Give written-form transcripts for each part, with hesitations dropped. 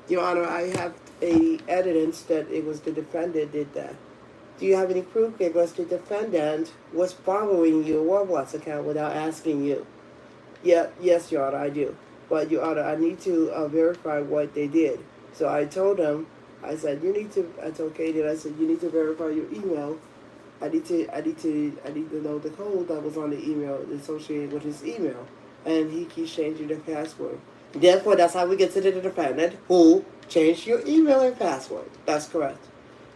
Your Honor, I have a evidence that it was the defendant did that. Do you have any proof it was the defendant was borrowing your Roblox account without asking you? Yeah, yes, Your Honor, I do. But Your Honor, I need to verify what they did. So I told him, I said, you need to. I told Katie, I said, you need to verify your email. I need to know the code that was on the email associated with his email, and he keeps changing the password. Therefore, that's how we get to the defendant who changed your email and password. That's correct.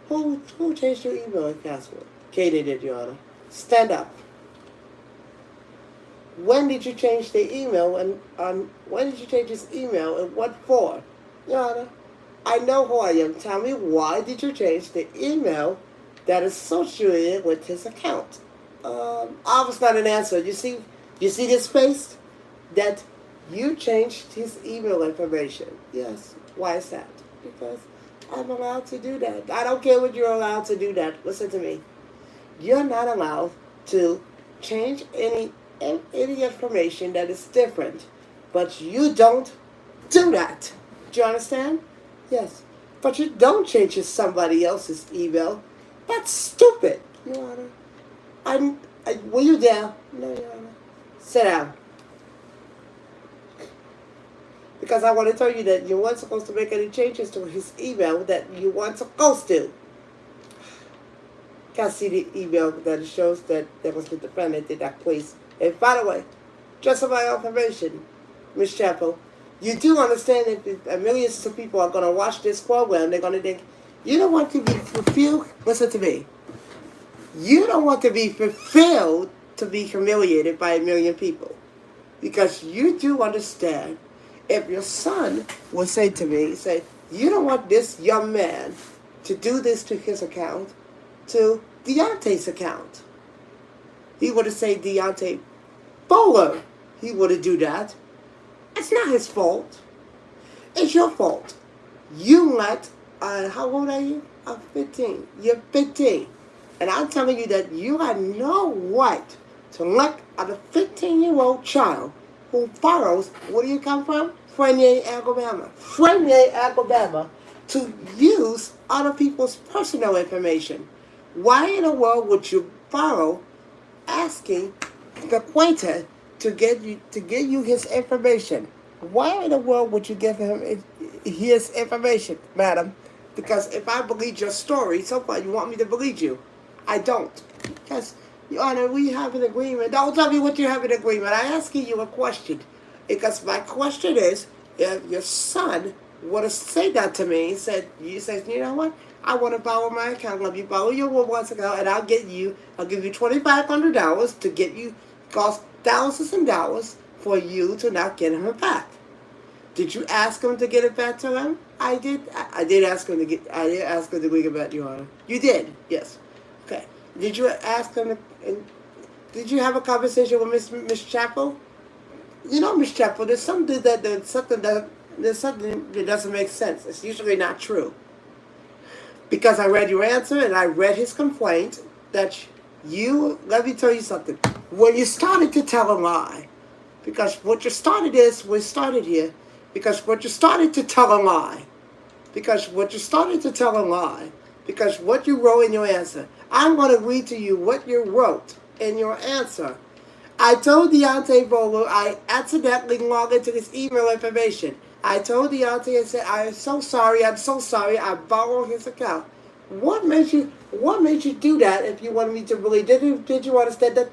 Who changed your email and password? Katie did, Your Honor. Stand up. When did you change the email and when did you change his email and what for? Your Honor, I know who I am. Tell me, why did you change the email that is associated with his account? I was not an answer. You see this face? That you changed his email information. Yes. Why is that? Because I'm allowed to do that. I don't care what you're allowed to do that. Listen to me. You're not allowed to change any information that is different, but you don't do that. Do you understand? Yes. But you don't change to somebody else's email. That's stupid, Your Honor. Were you there? No, Your Honor. Sit down. Because I want to tell you that you weren't supposed to make any changes to his email that you weren't supposed to. Can see the email that shows that there was the defendant did that, please. And by the way, just for my information, Miss Chappell, you do understand that millions of people are going to watch this program. They're going to think, you don't want to be fulfilled. Listen to me. You don't want to be fulfilled to be humiliated by a million people. Because you do understand, if your son would say to me, say, you don't want this young man to do this to his account, to Dionte's account. He would have said Dionte Bowler. He would have do that. It's not his fault. It's your fault. You let, how old are you? I'm 15. You're 15. And I'm telling you that you have no right to let a 15-year-old child who borrows, where do you come from? Frenier, Alabama. Frenier, Alabama, to use other people's personal information. Why in the world would you borrow asking the acquaintance to give you his information? Why in the world would you give him his information, madam? Because if I believe your story, so far you want me to believe you. I don't. Because, Your Honor, we have an agreement. Don't tell me what you have an agreement. I'm asking you a question. Because my question is, if your son would have said that to me, you said, you know what? I want to borrow my account. Let me borrow your Roblox account, and I'll give you $2,500 to get you, cost thousands of dollars for you to not get him back. Did you ask him to get it back to him? I did. I did ask him to get. I did ask him to bring it back, Your Honor. You did. Yes. Okay. Did you ask him? Did you have a conversation with Miss Chappell? You know, Miss Chappell, there's something that doesn't make sense. It's usually not true. Because I read your answer and I read his complaint that you, let me tell you something. When you started to tell a lie, because what you started is, we started here, because what you started to tell a lie, because what you wrote in your answer, I'm going to read to you what you wrote in your answer. I told Dionte Bowler I accidentally logged into his email information. I told Dionte and said, I'm so sorry, I borrowed his account. What made you do that if you wanted me to believe? Did you understand that?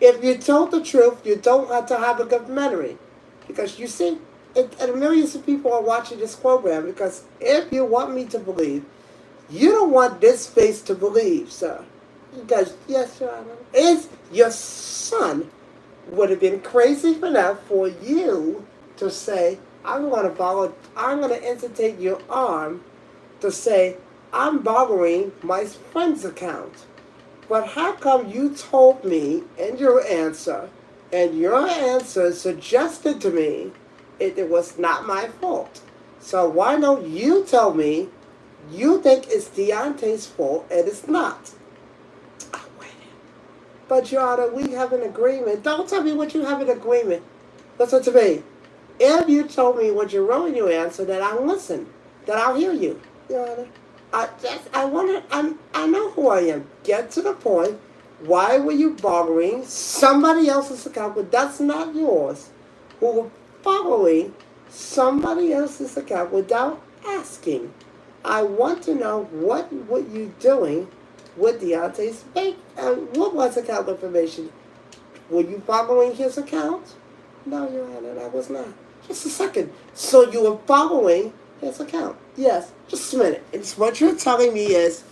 If you told the truth, you don't have to have a good memory. Because you see, and millions of people are watching this program, because if you want me to believe, you don't want this face to believe, sir. Because, yes, Your Honor, if your son would have been crazy enough for you to say, I'm going to entertain your arm to say, I'm borrowing my friend's account. But how come you told me in your answer, and your answer suggested to me it was not my fault? So why don't you tell me you think it's Dionte's fault and it's not? Oh, wait. But, Your Honor, we have an agreement. Don't tell me what you have an agreement. Listen to me. If you told me what you wrote in your answer, then I'll listen, then I'll hear you, Your Honor. I know who I am. Get to the point. Why were you borrowing somebody else's account, but that's not yours? Who were borrowing somebody else's account without asking? I want to know what were you doing with Dionte's bank? What was account information? Were you borrowing his account? No, Your Honor, I was not. Just a second. So you were borrowing his account? Yes. Just a minute. It's what you're telling me is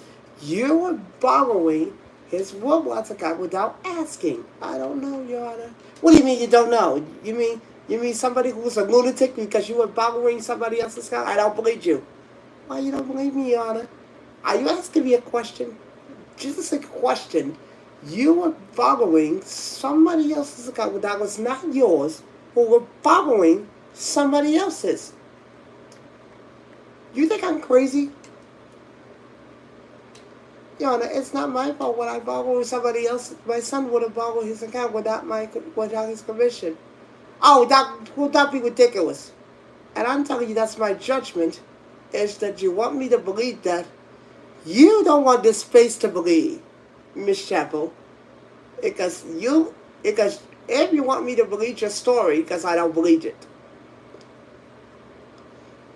you were borrowing his Roblox account without asking. I don't know, Your Honor. What do you mean you don't know? You mean somebody who's a lunatic because you were borrowing somebody else's account? I don't believe you. Why you don't believe me, Your Honor? Are you asking me a question? Just a question. You were borrowing somebody else's account that was not yours, who were borrowing somebody else's. You think I'm crazy? Your Honor, it's not my fault when I borrow somebody else. My son would have borrowed his account without his permission. Oh, that would not be ridiculous. And I'm telling you, that's my judgment, is that you want me to believe that. You don't want this space to believe, Miss Chapel, because if you want me to believe your story, because I don't believe it.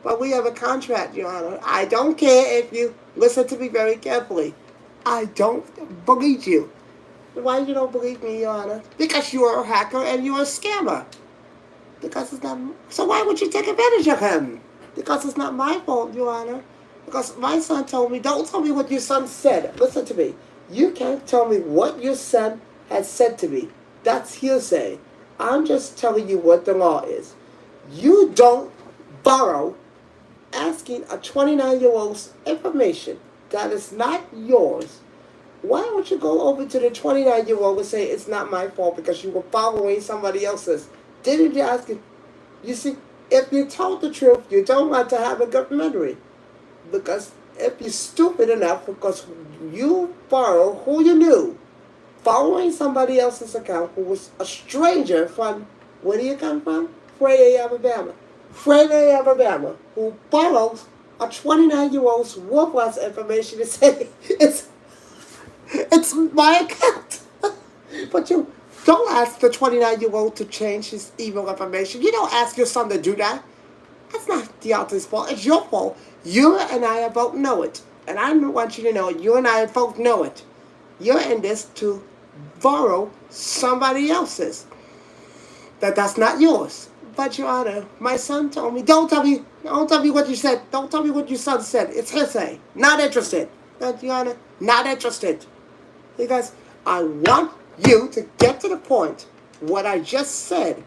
But we have a contract, Your Honor. I don't care if you listen to me very carefully. I don't believe you. Why you don't believe me, Your Honor? Because you're a hacker and you're a scammer. Because it's not. So why would you take advantage of him? Because it's not my fault, Your Honor. Because my son told me, don't tell me what your son said. Listen to me. You can't tell me what your son has said to me. That's hearsay. I'm just telling you what the law is. You don't borrow asking a 29-year-old's information that is not yours. Why don't you go over to the 29-year-old and say it's not my fault because you were following somebody else's? Didn't you ask him? You see, if you told the truth, you don't want to have a good memory. Because if you're stupid enough, because you borrow who you knew, following somebody else's account who was a stranger from, where do you come from? Freddie, Alabama. Freddie, Alabama, who borrows a 29-year-old's worthless information and say it's my account. But you don't ask the 29-year-old to change his email information. You don't ask your son to do that. That's not Dionte's fault. It's your fault. You and I both know it. And I want you to know it. You and I both know it. You're in this to borrow somebody else's. That's not yours. But, Your Honor, my son told me, don't tell me what you said. Don't tell me what your son said. It's hearsay. Not interested. But, Your Honor, not interested. Because I want you to get to the point, what I just said.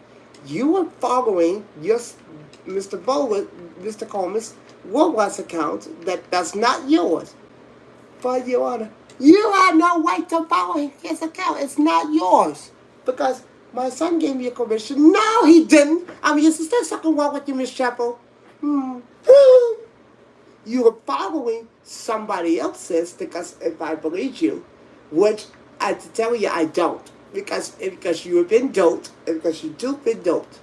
You were following your Mr. Coleman's Worldwide account that's not yours. But, Your Honor, you have no right to follow his account. It's not yours. Because my son gave me a commission. No, he didn't. I mean, is there something wrong with you, Miss Chapel? You were following somebody else's, because if I believe you, which I have to tell you I don't. Because you have been doped, and because you do been doped.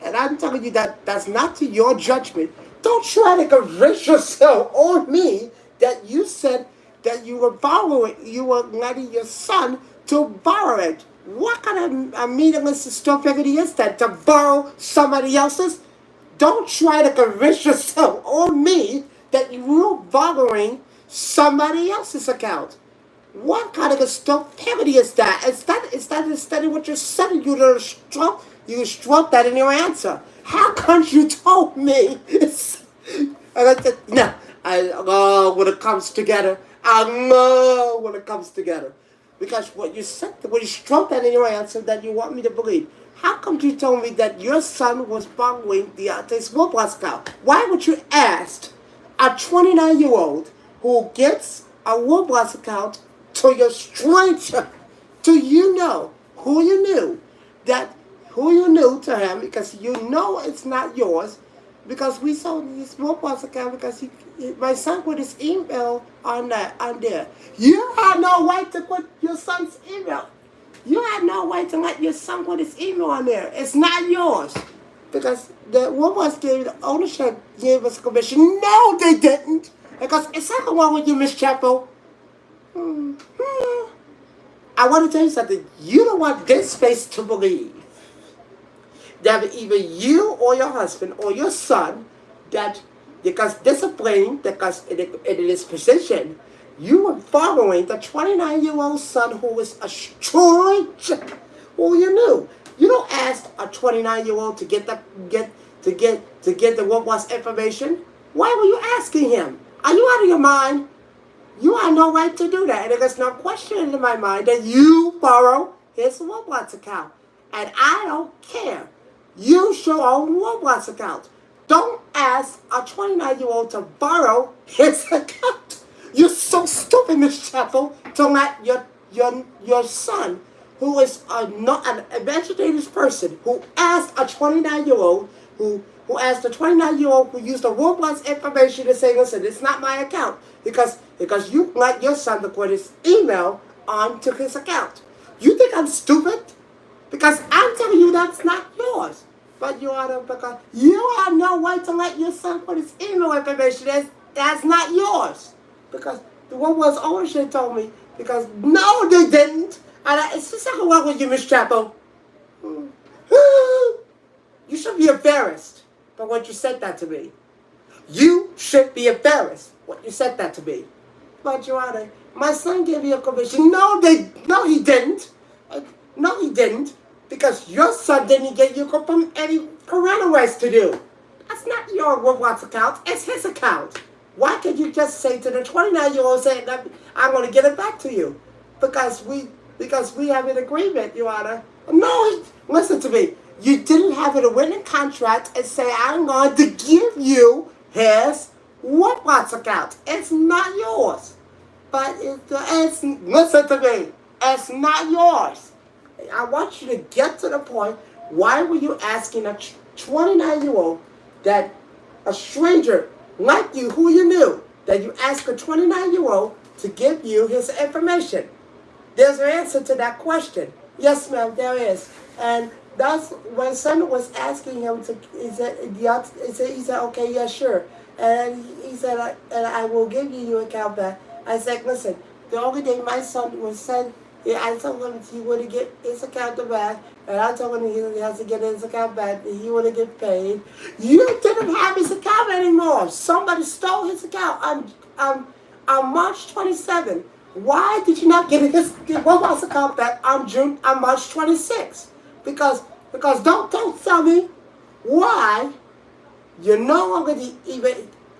And I'm telling you that's not to your judgment. Don't try to convince yourself on me that you said that you were letting your son to borrow it. What kind of meaningless stupidity is that, to borrow somebody else's? Don't try to convince yourself on me that you were borrowing somebody else's account. What kind of stupidity is that? Is that instead of what you're saying, you struck that in your answer. How come you told me? No, I know when it comes together. I know when it comes together. Because what you said, when you struck that in your answer, that you want me to believe. How come you told me that your son was borrowing Dionte's Roblox account? Why would you ask a 29-year-old who gets a Roblox account to your stranger? Do you know who you knew to him, because you know it's not yours, because we saw his Roblox account, because my son put his email on there. You have no right to put your son's email. You had no right to let your son put his email on there. It's not yours. Because the Woolworths gave the ownership gave us commission. No, they didn't. Because it's something wrong with you, Miss Chappell. I want to tell you something. You don't want this face to believe that either you or your husband or your son, that because discipline, because in this position, you were following the 29-year-old son who was a strange, who you knew. You don't ask a 29-year-old to get the Woolworths information. Why were you asking him? Are you out of your mind? You have no right to do that. And there's no question in my mind that you borrow his Woolworths account. And I don't care. You should own Woolworths account. Don't ask a 29-year-old to borrow his account. You're so stupid, Miss Chappell, to let your son, who is not an educated person, who asked a 29-year-old who asked the 29-year-old who used the Woolworths information to say, listen, it's not my account. Because you let your son to put his email onto his account. You think I'm stupid? Because I'm telling you that's not yours. But you ought to, because you have no right to let your son put his email information. That's not yours. Because the Woolworths ownership told me, because no, they didn't. And it's just something wrong with you, Miss Chappell. You should be embarrassed by what you said that to me. You should be embarrassed what you said that to me. But Your Honor, my son gave you a commission. No, he didn't. No, he didn't. Because your son didn't get you any parental rights to do. That's not your Woolworths account. It's his account. Why can't you just say to the 29-year-old, say, I'm going to get it back to you? Because we have an agreement, Your Honor. No, listen to me. You didn't have a written contract and say, I'm going to give you his Woolworths account. It's not yours. But listen to me. It's not yours. I want you to get to the point. Why were you asking a 29-year-old, that a stranger like you, who you knew, that you asked a 29-year-old to give you his information? There's an answer to that question. Yes, ma'am, there is. And that's when son was asking him to. He said, okay, yeah, sure. And he said, and I will give you your account back. I said, listen, the only day my son was sent, I told him he would get his account back, and I told him he has to get his account back, and he would get paid. You didn't have his account anymore. Somebody stole his account on March 27th. Why did you not get his Woolworths account back on March 26th? Because don't tell me why you're no longer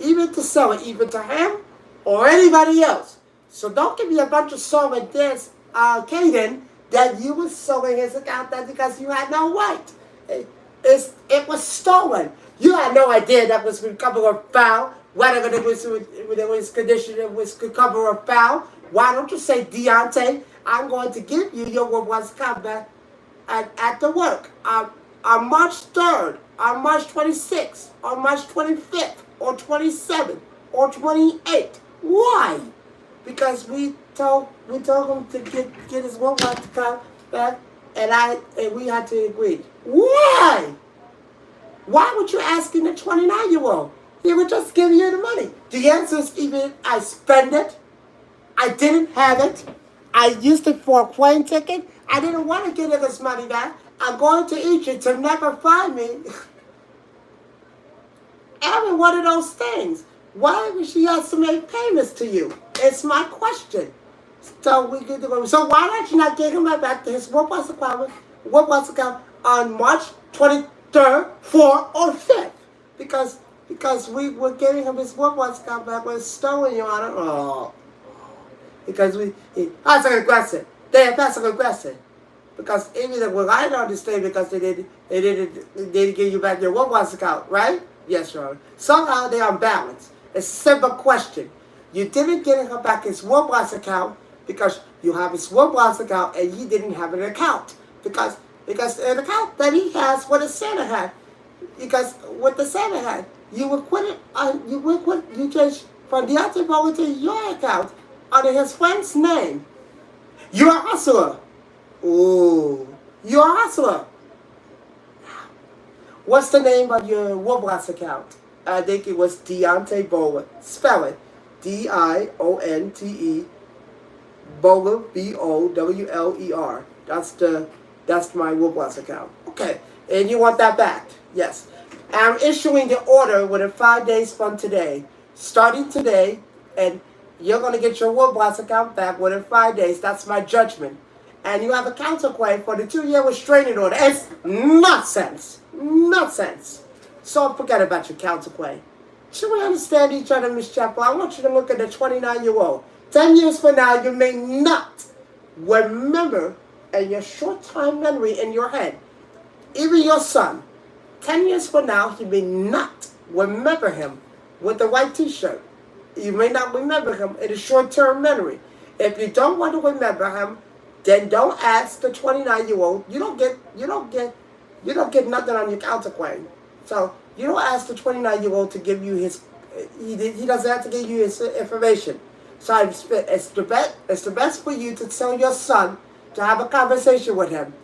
even to sell it, even to him or anybody else. So don't give me a bunch of song and dance, Caden, that you were selling his account that because you had no right. It was stolen. You had no idea that was recovered or foul. Whether it was conditioned, it was recovered or foul. Why don't you say, Dionte, I'm going to give you your Woolworths account back at the work on March 3rd, on March 26th, on March 25th, or 27th, or 28th. Why? Because we told him to get his Woolworths account back, and we had to agree. Why? Why would you asking the 29-year-old? He would just give you the money. The answer is even I spend it. I didn't have it. I used it for a plane ticket. I didn't want to get this money back. I'm going to Egypt to never find me. Every one of those things. Why would she have to make payments to you? It's my question. So why don't you not get him back to his Woolworths account on March 23rd, 4th, or 5th? Because we were getting him his Woolworths account back when it's stolen, Your Honor. Oh. Because passive aggressive. They are passive aggressive. Because even what I don't understand, because they didn't give you back your Woolworths account, right? Yes, Your Honor. Somehow they're unbalanced. It's a simple question. You didn't get him back his Woolworths account because you have his Woolworths account and he didn't have an account. Because an account that he has what a Santa had. Because with the Santa had, you changed from Dionte over to your account under his friend's name. You're a hustler. Ooh. You're a hustler. What's the name of your Roblox account? I think it was Dionte Bowler. Spell it. Dionte Bowler, Bowler. That's my Roblox account. Okay. And you want that back? Yes. I'm issuing the order within 5 days from today. Starting today, and you're going to get your Roblox account back within 5 days. That's my judgment. And you have a counterclaim for the 2-year restraining order. It's nonsense. Nonsense. So forget about your counterclaim. Should we understand each other, Miss Chapel? I want you to look at the 29-year-old. 10 years from now, you may not remember in your short-time memory in your head, even your son, 10 years from now, he may not remember him with the white T-shirt. You may not remember him in a short-term memory. If you don't want to remember him, then don't ask the 29-year-old. You don't get nothing on your counterclaim. So you don't ask the 29-year-old to give you his. He doesn't have to give you his information. So it's the best for you to tell your son to have a conversation with him,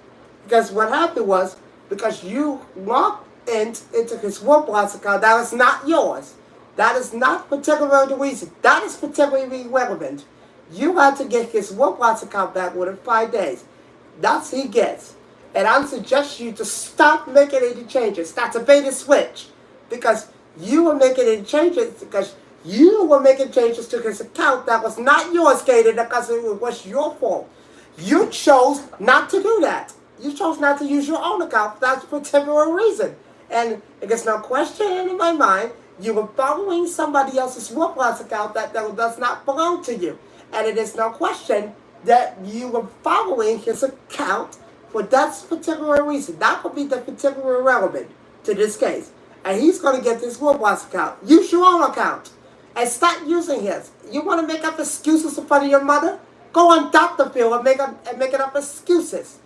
because what happened was, because you logged into his Roblox account that is not yours. That is not particularly the reason. That is particularly relevant. You had to get his Roblox account back within 5 days. That's what he gets. And I suggest you to stop making any changes. That's a bait and switch. Because you were making any changes, because you were making changes to his account that was not yours, Katie, because it was your fault. You chose not to do that. You chose not to use your own account. That's for a temporary reason. And there's no question in my mind, you were following somebody else's Roblox account that does not belong to you. And it is no question that you were following his account for that particular reason. That would be the particular relevant to this case. And he's going to get this Roblox account. Use your own account. And stop using his. You want to make up excuses in front of your mother? Go on Dr. Phil and make it up excuses.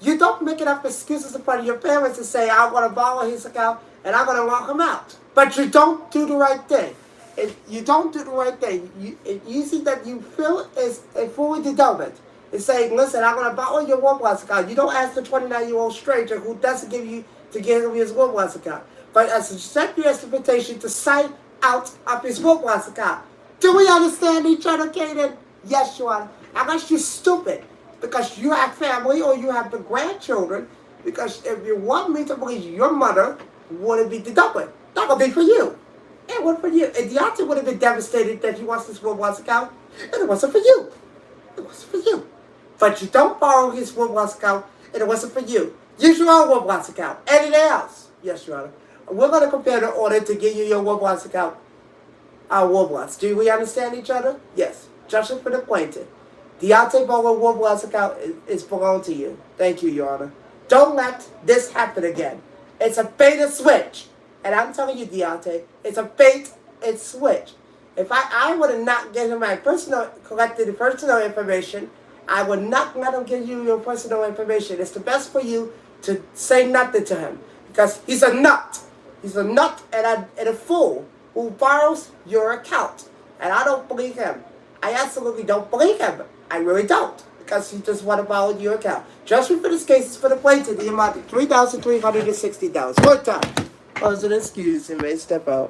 You don't make it up excuses in front of your parents and say, I'm going to borrow his account and I'm going to lock him out. But you don't do the right thing. If you don't do the right thing, it's easy that you feel is a fully development. It's saying, listen, I'm going to borrow your Roblox account. You don't ask the 29-year-old stranger who doesn't give you to give him his Roblox account. But as a set your expectation to sign out of his Roblox account. Do we understand each other, Kaden? Yes, you are. Unless you're stupid. Because you have family or you have the grandchildren. Because if you want me to believe your mother wouldn't be deducted, that would be for you. It would for you. And Dionte would have been devastated that he wants this Roblox account. And it wasn't for you. It wasn't for you. But you don't borrow his Roblox account, and it wasn't for you. Use your own Roblox account. Anything else? Yes, Your Honor. We're going to compare the order to give you your Roblox account. Our Roblox. Do we understand each other? Yes. Judgment for the plaintiff. Dionte Bowler Roblox account is belong to you. Thank you, Your Honor. Don't let this happen again. It's a bait and switch. And I'm telling you, Dionte, it's a bait and switch. If I would have not given him my collected personal information, I would not let him give you your personal information. It's the best for you to say nothing to him. Because he's a nut. He's a nut and a fool who borrows your account. And I don't believe him. I absolutely don't believe him. I really don't. Because he just want to borrow your account. Judgment for this case is for the plaintiff. The amount of $3,360. Good time. Oh, it's an excuse. He may step out.